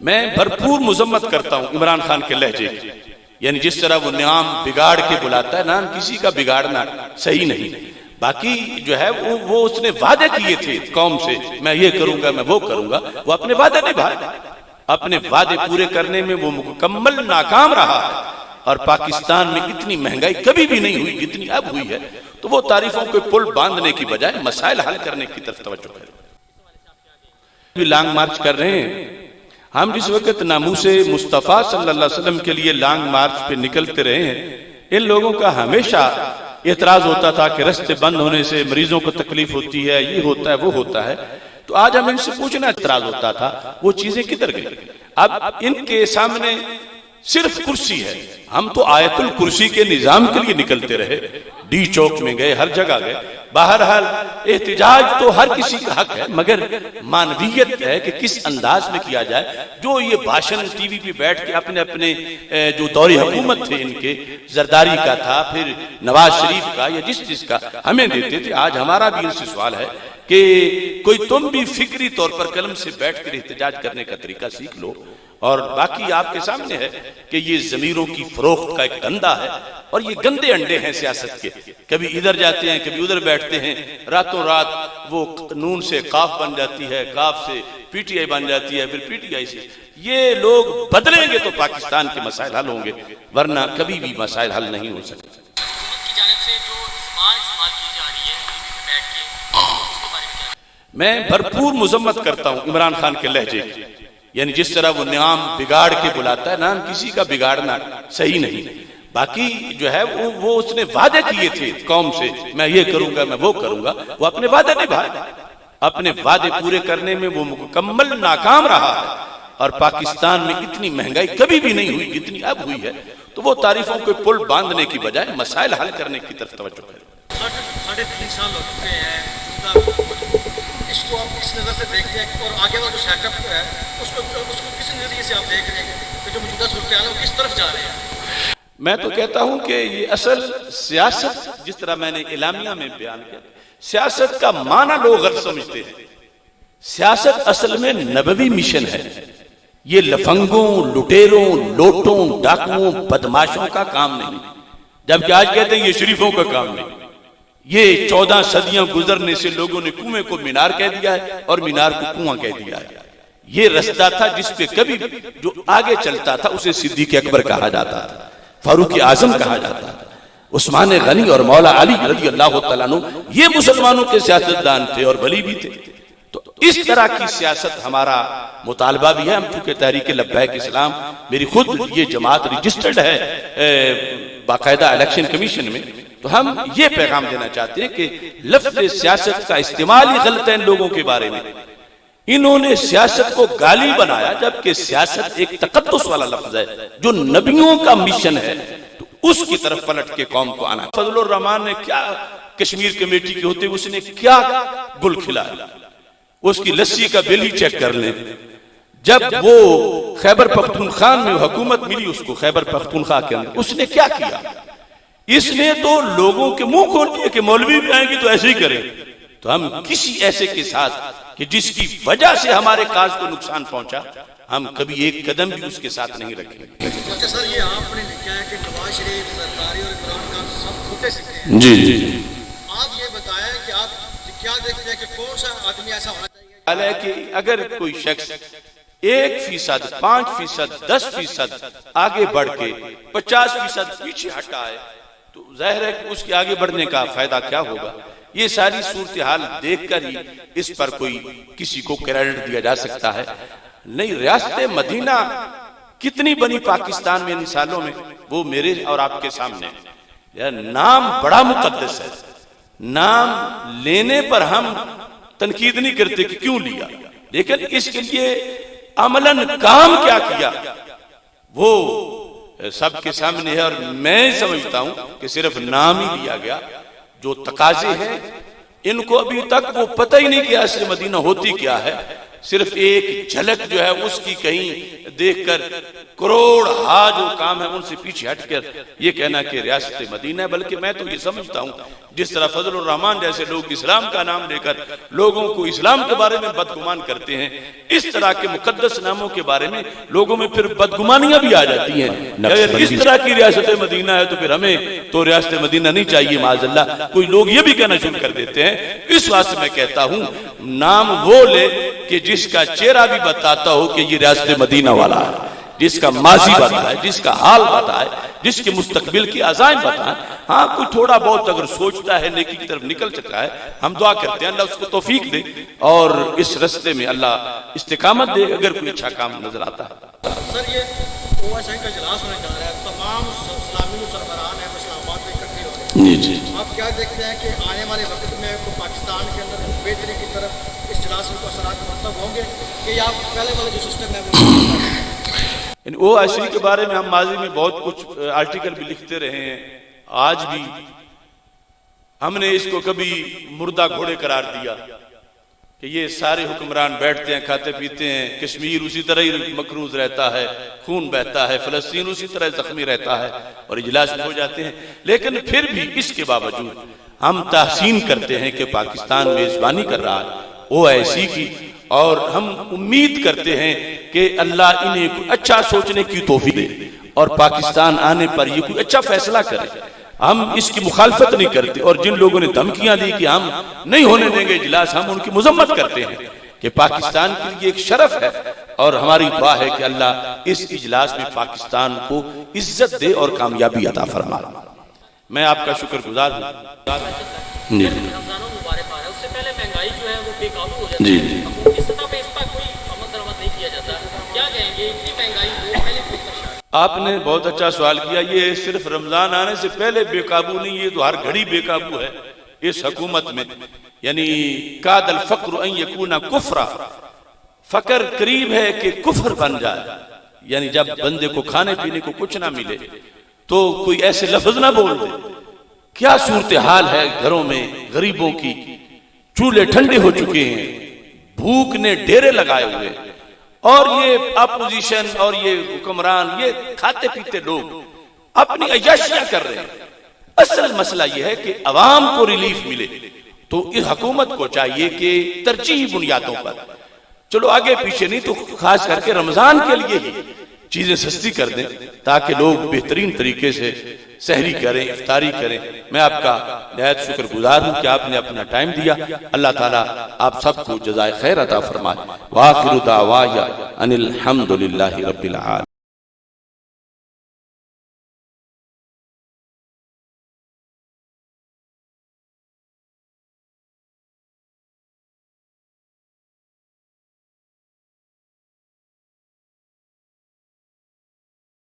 میں بھرپور مذمت کرتا ہوں عمران خان کے لہجے کی، یعنی جس طرح وہ نام بگاڑ کے بلاتا ہے، نام کسی کا بگاڑنا صحیح نہیں۔ باقی جو ہے وہ اس نے وعدے کیے تھے قوم سے، میں یہ کروں گا، میں وہ کروں گا، وہ اپنے وعدے نبھائے، اپنے وعدے پورے کرنے میں وہ مکمل ناکام رہا ہے۔ اور پاکستان میں اتنی مہنگائی کبھی بھی نہیں ہوئی جتنی اب ہوئی ہے، تو وہ تعریفوں کے پل باندھنے کی بجائے مسائل حل کرنے کی طرف توجہ کریں۔ لانگ مارچ کر رہے ہیں ہم، جس وقت ناموس مصطفیٰ صلی اللہ علیہ وسلم کے لیے لانگ مارچ پہ نکلتے رہے ہیں، ان لوگوں کا ہمیشہ اعتراض ہوتا تھا کہ رستے بند ہونے سے مریضوں کو تکلیف ہوتی ہے، یہ ہوتا ہے، وہ ہوتا ہے۔ تو آج ہم ان سے پوچھنا اعتراض ہوتا تھا وہ چیزیں کدھر گئی؟ اب ان کے سامنے صرف کرسی ہے، ہم تو آیت الکرسی کے نظام کے لیے نکلتے رہے، ڈی چوک میں گئے، ہر جگہ گئے۔ بہرحال احتجاج تو ہر کسی کا حق ہے، مگر معنویت ہے کہ کس انداز میں کیا جائے۔ جو یہ بھاشن ٹی وی پہ بیٹھ کے اپنے جو دور حکومت تھے ان کے، زرداری کا تھا، پھر نواز شریف کا، یا جس کا ہمیں دیتے تھے، آج ہمارا بھی ان سے سوال ہے کہ کوئی تم بھی فکری طور پر قلم سے بیٹھ کر احتجاج کرنے کا طریقہ سیکھ لو۔ اور باقی آپ کے سامنے ہے کہ یہ ضمیروں کی فروخت کا ایک دھندا ہے، اور یہ گندے انڈے ہیں سیاست کے، کبھی ادھر جاتے ہیں، کبھی ادھر بیٹھتے ہیں، راتوں رات وہ نون سے قاف بن جاتی ہے، قاف سے پی ٹی آئی بن جاتی ہے، پھر پی ٹی آئی سے۔ یہ لوگ بدلیں گے تو پاکستان کے مسائل حل ہوں گے، ورنہ کبھی بھی مسائل حل نہیں ہو سکتے۔ میں بھرپور مذمت کرتا ہوں عمران خان کے لہجے کی، یعنی جس طرح وہ نام بگاڑ کے بلاتا ہے، نام کسی کا بگاڑنا صحیح نہیں۔ باقی جو ہے وہ اس نے وعدے کیے تھے قوم سے، میں یہ کروں گا، میں وہ کروں گا، وہ اپنے وعدے نبھائے، اپنے وعدے پورے کرنے میں وہ مکمل ناکام رہا ہے۔ اور پاکستان میں اتنی مہنگائی کبھی بھی نہیں ہوئی جتنی اب ہوئی ہے، تو وہ تعریفوں کے پل باندھنے کی بجائے مسائل حل کرنے کی طرف توجہ کریں۔ 3.5 سال ہو چکے ہیں، اس کو آپ کس نظر سے دیکھتے ہیں، اور آگے والا جو سیٹ اپ ہے اس کو کس نظریے سے آپ دیکھ رہے ہیں کہ جو موجودہ صورتحال ہے وہ کس طرف جا رہے ہیں؟ میں تو کہتا ہوں کہ یہ اصل سیاست، جس طرح میں نے اعلامیہ میں بیان کیا، سیاست کا معنی لوگ غلط سمجھتے ہیں۔ سیاست اصل میں نبوی مشن ہے، یہ لفنگوں، لٹیروں، لوٹوں، ڈاکوؤں، بدماشوں کا کام نہیں، جبکہ آج کہتے ہیں یہ شریفوں کا کام نہیں۔ یہ 14 صدیاں گزرنے سے لوگوں نے کنویں کو مینار کہہ دیا ہے اور مینار کو کنواں کہہ دیا ہے۔ یہ رستہ تھا جس پہ کبھی جو آگے چلتا تھا اسے صدیق اکبر کہا جاتا تھا، فاروق اعظم کہا جاتا تھا، عثمان غنی اور مولا علی رضی اللہ تعالیٰ عنہ یہ مسلمانوں کے سیاستدان تھے اور ولی بھی تھے۔ تو اس طرح کی سیاست ہمارا مطالبہ بھی ہے۔ ہم چونکہ تحریک لبیک اسلام، میری خود یہ جماعت رجسٹرڈ ہے باقاعدہ الیکشن کمیشن میں، تو ہم یہ پیغام دینا چاہتے ہیں کہ لفظ سیاست کا استعمال ہی غلط ہے ان لوگوں کے بارے میں۔ انہوں نے سیاست کو گالی بنایا، جبکہ سیاست ایک تقدس والا لفظ ہے جو نبیوں کا مشن ہے، تو اس کی طرف پلٹ کے قوم کو آنا۔ فضل الرحمان نے کیا کشمیر کمیٹی کے ہوتے اس نے کیا گل کھلایا، اس کی لسی کا بل ہی چیک کر لیں۔ جب وہ خیبر پختونخوا میں حکومت ملی اس کو، خیبر پختونخوا کے اندر اس نے کیا کیا؟ اس نے تو لوگوں کے منہ کھول دیے کہ مولوی بھی آئیں گے تو ایسے ہی کریں۔ تو ہم کسی ایسے کے ساتھ کہ جس کی وجہ سے ہمارے کاج کو نقصان پہنچا، ہم کبھی ایک قدم بھی اس کے ساتھ نہیں رکھیں گے۔ اچھا سر، یہ آپ نے لکھا ہے کہ نواز شریف، زرداری اور عمران خان سب کھوٹے سکے ہیں۔ جی جی، آپ یہ بتائیں کہ آپ کیا دیکھتے ہیں کہ کون سا آدمی ایسا ہونا چاہیے؟ حالانکہ اگر کوئی شخص 1%، 5%، 10% آگے بڑھ کے 50% پیچھے ہٹا ہے تو ظاہر ہے کہ اس کے آگے بڑھنے کا فائدہ کیا ہوگا۔ یہ ساری صورتحال دیکھ کر ہی اس پر کوئی کسی کو کریڈٹ دیا جا سکتا ہے۔ نہیں، ریاست مدینہ کتنی بنی پاکستان میں ان سالوں میں، وہ میرے اور آپ کے سامنے ہے۔ نام بڑا مقدس ہے، نام لینے پر ہم تنقید نہیں کرتے کہ کیوں لیا، لیکن اس کے لیے عملاً کام کیا کیا وہ سب کے سامنے ہے۔ اور میں سمجھتا ہوں کہ صرف نام ہی لیا گیا، جو تقاضے ہیں ان کو ابھی تک وہ پتہ ہی نہیں کہ ایسے مدینہ ہوتی کیا ہے، صرف ایک جھلک جو ہے اس کی کہیں دیکھ کر کروڑ ہا جو کام ہے ان سے پیچھے ہٹ کر یہ کہنا کہ ریاست مدینہ ہے، بلکہ میں تو یہ سمجھتا ہوں جس طرح فضل الرحمان جیسے لوگ اسلام کا نام لے کر لوگوں کو اسلام کے بارے میں بدگمان کرتے ہیں، اس طرح کے مقدس ناموں کے بارے میں لوگوں میں پھر بدگمانیاں بھی آ جاتی ہیں۔ اگر اس طرح کی ریاست مدینہ ہے تو پھر ہمیں تو ریاست مدینہ نہیں چاہیے معاذ اللہ، کوئی لوگ یہ بھی کہنا شروع کر دیتے ہیں۔ اس واسطے میں کہتا ہوں نام وہ لے کہ جس کا چہرہ بھی بتاتا ہو کہ یہ ریاست مدینہ والا ہے، جس کا ماضی بتائے، جس کا حال بتائے، جس کے مستقبل کی عزائم بتائے۔ ہاں کوئی تھوڑا بہت اگر سوچتا ہے نیکی کی طرف نکل سکتا ہے، ہم دعا کرتے ہیں اللہ اس کو توفیق دے اور اس رستے میں اللہ استقامت دے اگر کوئی اچھا کام نظر آتا ہے۔ سر یہ OSI کا اجلاس ہونے جا رہا ہے، تمام اسلامی سربراہان ہیں اسلام آباد میں اکٹھے ہو رہے ہیں، جی آپ کیا دیکھتے ہیں کہ آنے والے وقت میں پاکستان کے اندر بہتری کی طرف اس اجلاس کو اثرات مرتب ہوں گے کہ یا پہلے والا جو سسٹم ہے وہ OIC کے بارے میں ہم ماضی میں بہت کچھ آرٹیکل بھی لکھتے رہے ہیں، آج بھی ہم نے اس کو کبھی مردہ گھوڑے قرار دیا کہ یہ سارے حکمران بیٹھتے ہیں کھاتے پیتے ہیں، کشمیر اسی طرح ہی مقروض رہتا ہے، خون بہتا ہے، فلسطین اسی طرح زخمی رہتا ہے اور اجلاس ہو جاتے ہیں۔ لیکن پھر بھی اس کے باوجود ہم تحسین کرتے ہیں کہ پاکستان میزبانی کر رہا ہے OIC کی، اور ہم امید کرتے ہیں کہ اللہ انہیں کوئی اچھا سوچنے کی توفیق دے اور پاکستان آنے پر یہ کوئی اچھا فیصلہ کرے۔ ہم اس کی مخالفت نہیں کرتے، اور جن لوگوں نے دھمکیاں دی کہ ہم نہیں ہونے دیں گے اجلاس، ہم ان کی مذمت کرتے ہیں کہ پاکستان کے لیے ایک شرف ہے، اور ہماری دعا ہے کہ اللہ اس اجلاس میں پاکستان کو عزت دے اور کامیابی عطا فرمائے۔ میں آپ کا شکر گزار ہوں۔ رمضان المبارک آ رہا ہے، اس سے پہلے مہنگائی جو ہے وہ بے قابو ہو جاتی ہے، حکومتی سطح پہ اس پر کوئی عمل درآمد نہیں کیا جاتا، کیا کہیں گے اتنی مہنگائی وہ پہلے کوئی پریشان؟ آپ نے بہت اچھا سوال کیا، یہ صرف رمضان آنے سے پہلے بے قابو نہیں، یہ تو ہر گھڑی بے قابو ہے اس حکومت میں۔ یعنی کاد الفقر ان یکون کفرا، فقر قریب ہے کہ کفر بن جائے، یعنی جب بندے کو کھانے پینے کو کچھ نہ ملے تو کوئی ایسے لفظ نہ بول دے۔ کیا صورتحال ہے گھروں میں غریبوں کی، چولہے ٹھنڈے ہو چکے ہیں، بھوک نے ڈیرے لگائے ہوئے، اور یہ اپوزیشن اور یہ حکمران یہ کھاتے پیتے لوگ اپنی عیاشیاں کر رہے ہیں۔ اصل مسئلہ یہ ہے کہ عوام کو ریلیف ملے، تو اس حکومت کو چاہیے کہ ترجیحی بنیادوں پر، چلو آگے پیچھے نہیں تو خاص کر کے رمضان کے لیے ہی چیزیں سستی کر دیں تاکہ لوگ بہترین طریقے سے سحری کریں، افطاری کریں۔ میں آپ کا نہایت شکر گزار ہوں کہ آپ نے اپنا ٹائم دیا۔ اللہ تعالیٰ آپ سب کو جزائے خیر عطا فرمائے۔ وآخر دعوایا ان الحمد للہ رب العالمین۔